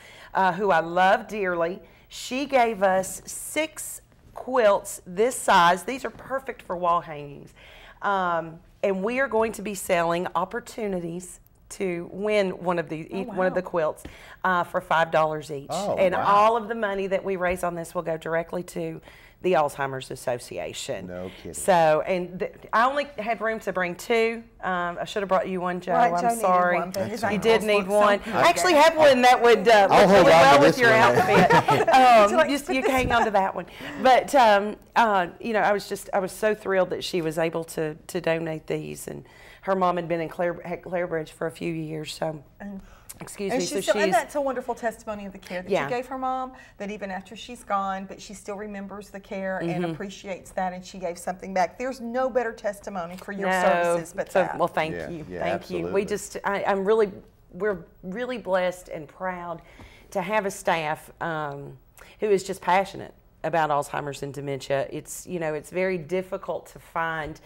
who I love dearly. She gave us 6 quilts this size. These are perfect for wall hangings. And we are going to be selling opportunities to win one of the quilts for $5 each. And all of the money that we raise on this will go directly to the Alzheimer's Association. No kidding. So, and I only had room to bring 2. I should have brought you one, Joe. Right, I'm Joe sorry. One, you did need one. I actually have one that would look hold really on well to with this your one. outfit. You can hang on to that one. But I was so thrilled that she was able to donate these, and her mom had been in Clare Bridge for a few years. So. Excuse And me. So and that's a wonderful testimony of the care that Yeah. you gave her mom, that even after she's gone, but she still remembers the care and appreciates that, and she gave something back. There's no better testimony for your services but that. Well, thank Yeah, you. yeah, Thank absolutely. you. We're really blessed and proud to have a staff who is just passionate about Alzheimer's and dementia. It's very difficult to find,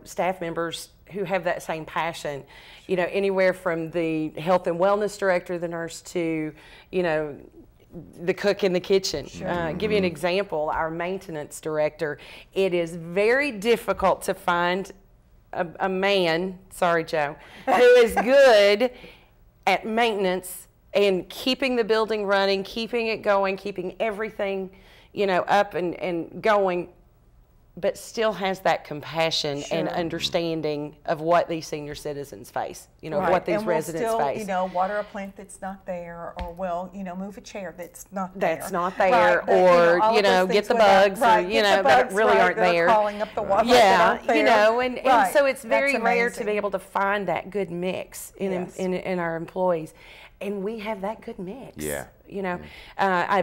staff members who have that same passion, anywhere from the health and wellness director, the nurse, to, the cook in the kitchen. Give you an example, our maintenance director. It is very difficult to find a man, sorry Joe, who is good at maintenance and keeping the building running, keeping it going, keeping everything, up and going, but still has that compassion and understanding of what these senior citizens face, what these residents face. Water a plant that's not there, or move a chair that's not there. That's not there, or get the bugs, that really aren't there. Calling up the water. Yeah, and so it's very rare to be able to find that good mix in our employees. And we have that good mix. Yeah.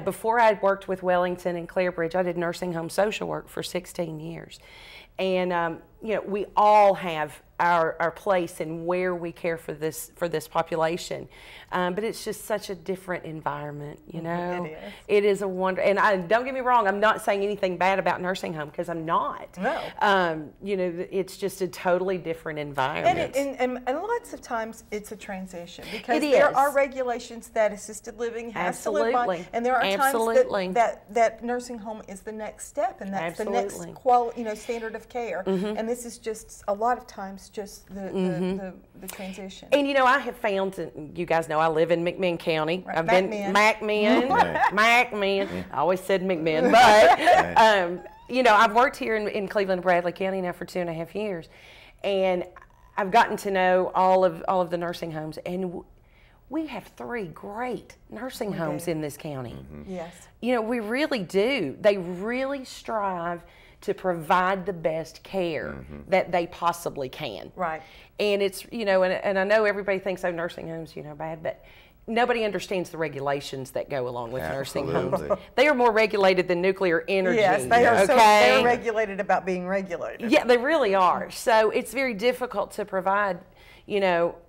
Before I worked with Wellington and Clarebridge, I did nursing home social work for 16 years. And, we all have our place in where we care for this population. But it's just such a different environment, It is. It is a wonder. And don't get me wrong, I'm not saying anything bad about nursing home, because I'm not. No. It's just a totally different environment. And lots of times it's a transition, because It there is. are regulations that assisted living has to live by. Absolutely. And there are Absolutely. times that nursing home is the next step, and that's Absolutely. the next standard of care. And this is just a lot of times just the transition. And I have found, and you guys know I live in McMinn County. Right. I've been McMinn. McMinn. I always said McMinn, but I've worked here in Cleveland, Bradley County now for 2.5 years, and I've gotten to know all of the nursing homes, and we have 3 great nursing homes in this county. Yes. We really do. They really strive to provide the best care that they possibly can. Right. And it's, and I know everybody thinks, nursing homes, bad, but nobody understands the regulations that go along with nursing homes. They are more regulated than nuclear energy. Yes, they are. Okay? So they're regulated about being regulated. Yeah, they really are. So it's very difficult to provide,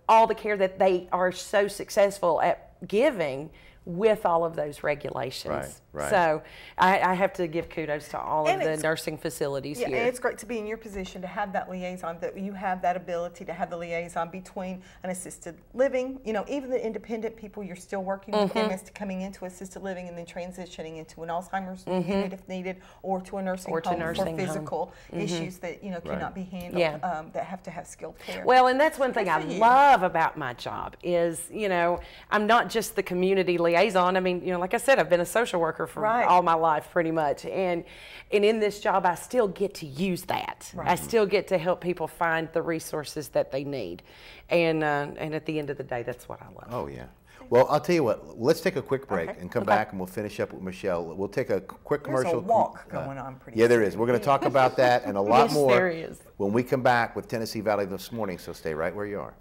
all the care that they are so successful at giving with all of those regulations. Right. So I have to give kudos to all of the nursing facilities here. And it's great to be in your position to have that liaison, that you have that ability to have the liaison between an assisted living, even the independent people, you're still working with them as to coming into assisted living and then transitioning into an Alzheimer's unit if needed, or to a nursing home for physical issues that cannot be handled, that have to have skilled care. Well, and that's one thing I love about my job is, I'm not just the community liaison. I mean, like I said, I've been a social worker for all my life pretty much, and in this job I still get to use that. I still get to help people find the resources that they need, and at the end of the day, that's what I love. Oh yeah. Well, I'll tell you what. Let's take a quick break and come back, and we'll finish up with Michelle. We'll take a quick commercial. There's a walk going on pretty Yeah, there is. We're going to talk about that and a lot Yes, more there is. when we come back with Tennessee Valley This Morning. So stay right where you are.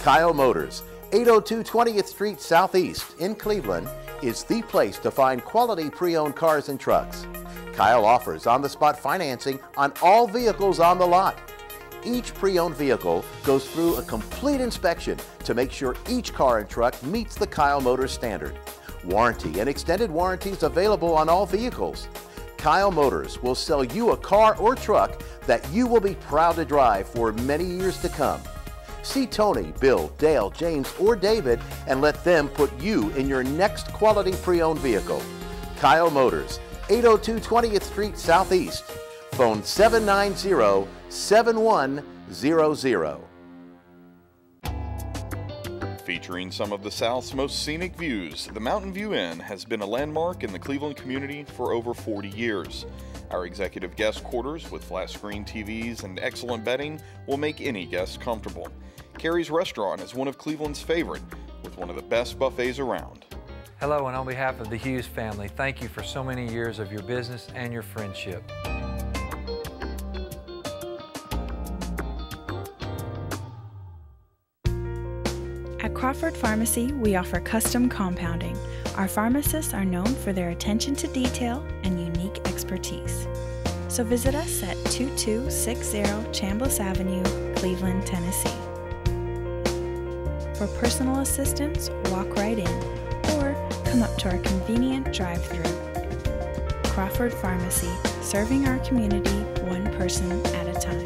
Kyle Motors, 802 20th Street Southeast in Cleveland, is the place to find quality pre-owned cars and trucks. Kyle offers on-the-spot financing on all vehicles on the lot. Each pre-owned vehicle goes through a complete inspection to make sure each car and truck meets the Kyle Motors standard. warranty and extended warranties available on all vehicles. Kyle Motors will sell you a car or truck that you will be proud to drive for many years to come. See Tony, Bill, Dale, James, or David and let them put you in your next quality pre-owned vehicle. Kyle Motors, 802 20th Street Southeast. Phone 790-7100. Featuring some of the South's most scenic views, the Mountain View Inn has been a landmark in the Cleveland community for over 40 years. Our executive guest quarters with flat screen TVs and excellent bedding will make any guest comfortable. Carrie's Restaurant is one of Cleveland's favorite, with one of the best buffets around. Hello, and on behalf of the Hughes family, thank you for so many years of your business and your friendship. At Crawford Pharmacy, we offer custom compounding. Our pharmacists are known for their attention to detail and unique expertise. So visit us at 2260 Chambliss Avenue, Cleveland, Tennessee. For personal assistance, walk right in or come up to our convenient drive-thru. Crawford Pharmacy, serving our community one person at a time.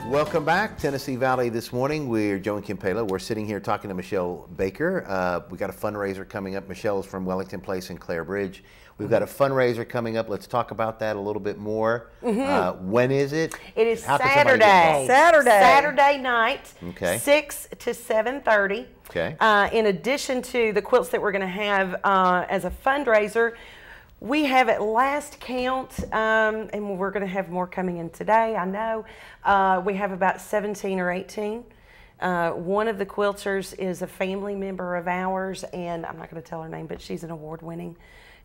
Welcome back, Tennessee Valley this morning. We're Joe and Kim Palo. We're sitting here talking to Michelle Baker. We got a fundraiser coming up. Michelle is from Wellington Place in Clare Bridge. We've got a fundraiser coming up. Let's talk about that a little bit more. When is it? It is How can somebody get Saturday. involved? Saturday night, Okay. 6 to 7:30. Okay. In addition to the quilts that we're going to have as a fundraiser, we have at last count, and we're going to have more coming in today, I know, we have about 17 or 18. One of the quilters is a family member of ours, and I'm not going to tell her name, but she's an award-winning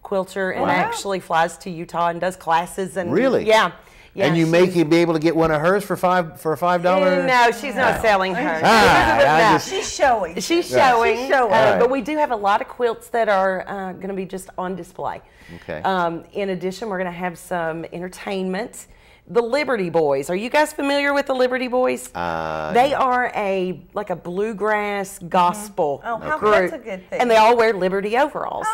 quilter and actually flies to Utah and does classes. And Really? Yeah. Yeah, and you be able to get one of hers for $5? No, she's not selling hers. Ah, No. She's showing. She's showing. She's showing. But we do have a lot of quilts that are going to be just on display. Okay. In addition, we're going to have some entertainment. The Liberty Boys. Are you guys familiar with the Liberty Boys? They are like a bluegrass gospel group. That's a good thing. And they all wear Liberty overalls.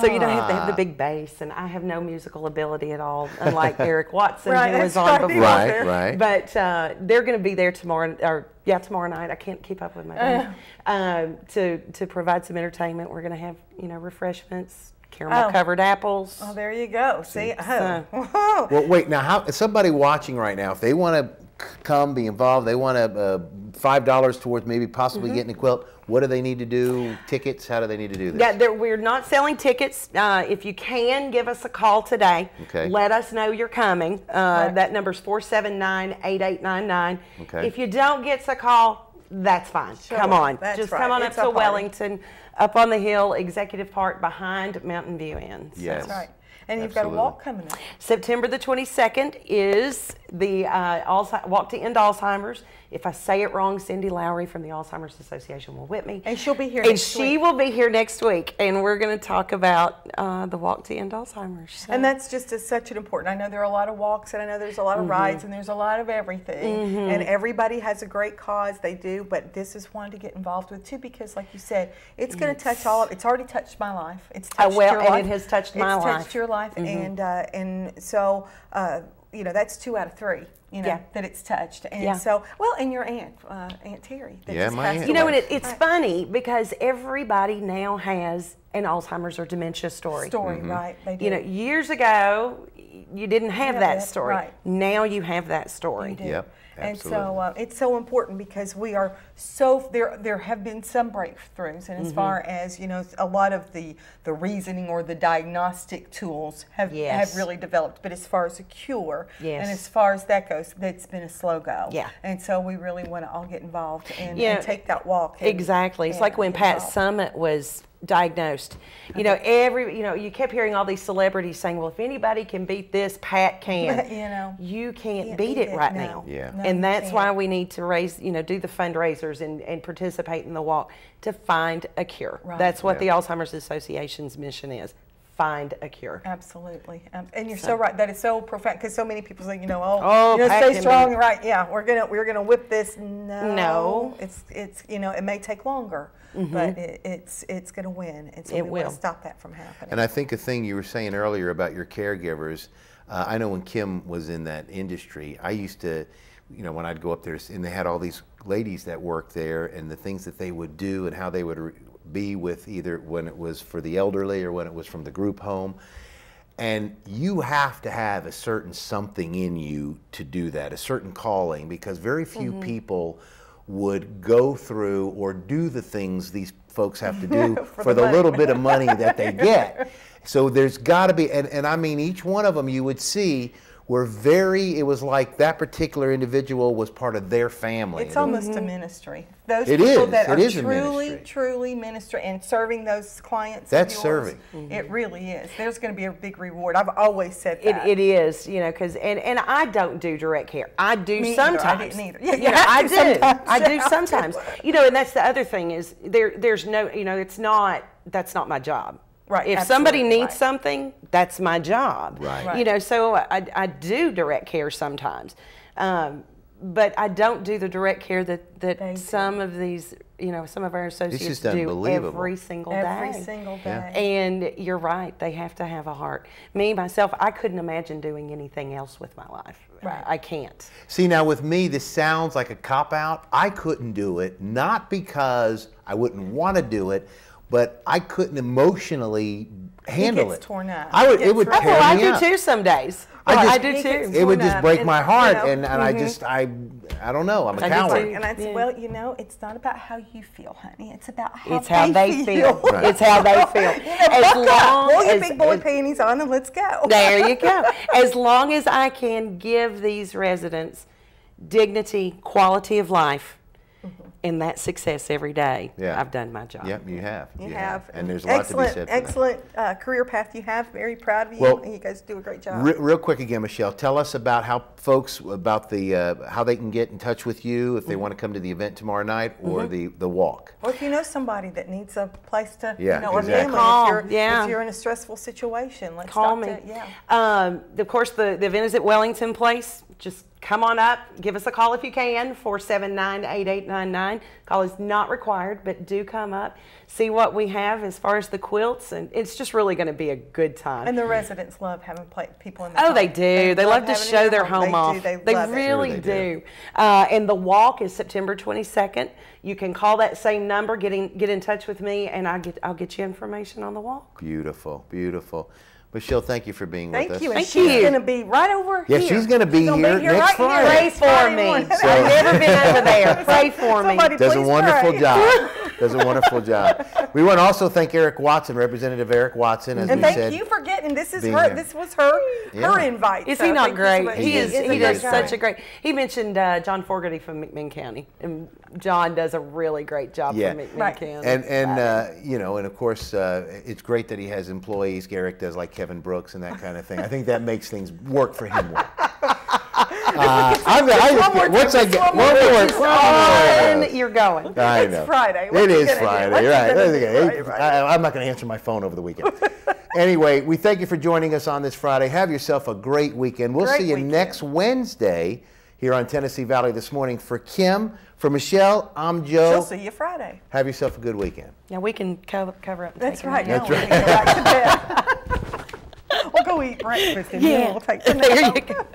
So you don't have to have the big bass. And I have no musical ability at all, unlike Eric Watson, who was on before. Right. But they're going to be there tomorrow night. I can't keep up with my time. To provide some entertainment. We're going to have, refreshments, caramel covered apples. Oh, there you go. See? Well, wait, now, somebody watching right now, if they want to come, be involved, they want $5 towards maybe possibly getting a quilt, what do they need to do? Tickets? How do they need to do this? Yeah, we're not selling tickets. If you can, give us a call today. Okay. Let us know you're coming. That number's 479-8899. Okay. If you don't get a call, that's fine. Sure, come on. that's Just right. come on It's up a to party. Wellington, up on the hill, Executive Park, behind Mountain View Inn. So. Yes. That's right. And you've got a Absolutely. walk coming up. September the 22nd is the Walk to End Alzheimer's. If I say it wrong, Cindy Lowry from the Alzheimer's Association will whip me. And she'll be here And next she week. will be here next week, and we're going to talk about the Walk to End Alzheimer's. So. And that's just such an important. I know there are a lot of walks, and I know there's a lot of rides, and there's a lot of everything. And everybody has a great cause, they do. But this is one to get involved with too, because, like you said, it's going to touch all of. It's already touched my life. It's touched your and life. it has touched my life. It's touched your life, and so that's 2 out of 3. That it's touched, and so and your aunt, Aunt Terry. That Yeah, just my passed aunt. And away. it's funny because everybody now has an Alzheimer's or dementia story. Right? They do. Years ago, you didn't have that story. Right. Now you have that story. You do. Yep, And so absolutely. it's so important because we are there have been some breakthroughs, and as far as a lot of the reasoning or the diagnostic tools have really developed, but as far as a cure and as far as that goes, that's been a slow go. Yeah. And so we really want to all get involved and take that walk. Exactly. It's like when Pat Summitt was diagnosed. You kept hearing all these celebrities saying, well, if anybody can beat this, Pat can. You can't beat it right now. Yeah. No, And you that's can't. why we need to raise, do the fundraisers and participate in the walk to find a cure. Right. That's what the Alzheimer's Association's mission is. find a cure. Absolutely, and you're so right. That is so profound because so many people say, Pat stay can strong, be- right? Yeah, we're gonna whip this. No. It's it may take longer, but it's gonna win, and so It we will. want to stop that from happening. And I think a thing you were saying earlier about your caregivers, I know when Kim was in that industry, I used to, when I'd go up there, and they had all these ladies that worked there, and the things that they would do and how they would be with either when it was for the elderly or when it was from the group home. And you have to have a certain something in you to do that, a certain calling, because very few people would go through or do the things these folks have to do for the little bit of money that they get. So there's got to be, and I mean, each one of them you would see were it was like that particular individual was part of their family. It's almost a ministry. Those It people is. that It are is a truly, ministry. truly ministry and serving those clients. That's of yours, serving. It really is. There's going to be a big reward. I've always said that. It is, because and I don't do direct care. I do Me either. sometimes. I didn't either. I You do. have to sometimes. I do You have to. sometimes. And that's the other thing is there's no, it's not. That's not my job. Right, If somebody absolutely needs right. something, that's my job. Right. So I do direct care sometimes. But I don't do the direct care that some of these, some of our associates just do unbelievable. every single day. Every single day. And you're right, they have to have a heart. Me, myself, I couldn't imagine doing anything else with my life. Right. I can't. See, now with me, this sounds like a cop-out. I couldn't do it, not because I wouldn't want to do it, but I couldn't emotionally handle gets it. torn up. It would Oh, tear I me do up. too some days. I do just- too. It would torn just up, break and, my heart, and I don't know. I'm a I do coward. too. And I said, well, it's not about how you feel, honey. It's about how It's how they feel. Right. It's how they feel. Buck up, pull your big boy panties on, and let's go. There you go. As long as I can give these residents dignity, quality of life, and that success every day, Yeah. I've done my job. Yep, you have. You have. And there's a lot to be said for that. Excellent career path you have. Very proud of you. Well, and you guys do a great job. Real quick again, Michelle, tell us about how folks, about the how they can get in touch with you if they want to come to the event tomorrow night or the walk. Or if you know somebody that needs a place to, Yeah, or exactly. family, Call, if yeah. you're in a stressful situation, let's Call talk me. to, yeah. Of course, the event is at Wellington Place. Just come on up. Give us a call if you can, 479-8899. Call is not required, but do come up. See what we have as far as the quilts, and it's just really going to be a good time. And the residents love having people in the Oh, home. they do. They love to having it show in their home. home off. They love it. really Sure they do. do. And the walk is September 22nd. You can call that same number, get in touch with me, and I'll get you information on the walk. Beautiful, beautiful. Michelle, thank you for being with us. Thank you. And Thank she's you. going to be right over Yeah, here. she's gonna be here next right Friday. Pray next for Friday me. morning. So- I've never been over there. Pray for me. Somebody Does a please wonderful pray. job. Does a wonderful job. We want to also thank Eric Watson, Representative Eric Watson, as And we thank said. you for getting this. Is being her. here. This was her Yeah. invite. Is so he not thank you so great? much. He is. a He great does guy. such a great. He mentioned John Fogarty from McMinn County, and John does a really great job Yeah. from McMinn Right. County. And and of course, it's great that he has employees. Eric does like Kevin Brooks and that kind of thing. I think that makes things work for him well. Once I get one more. You're going. I It's know. Friday. What It you is gonna do? Friday, What you right? gonna do? Okay. Right. I'm not going to answer my phone over the weekend. Anyway, we thank you for joining us on this Friday. Have yourself a great weekend. We'll Great see you weekend. next Wednesday here on Tennessee Valley This Morning. For Kim, for Michelle, I'm Joe. She'll see you Friday. Have yourself a good weekend. Yeah, we can cover up. And That's take a right. nap. Now we can go back to bed. We'll go eat breakfast and then we'll take the There nap. you go.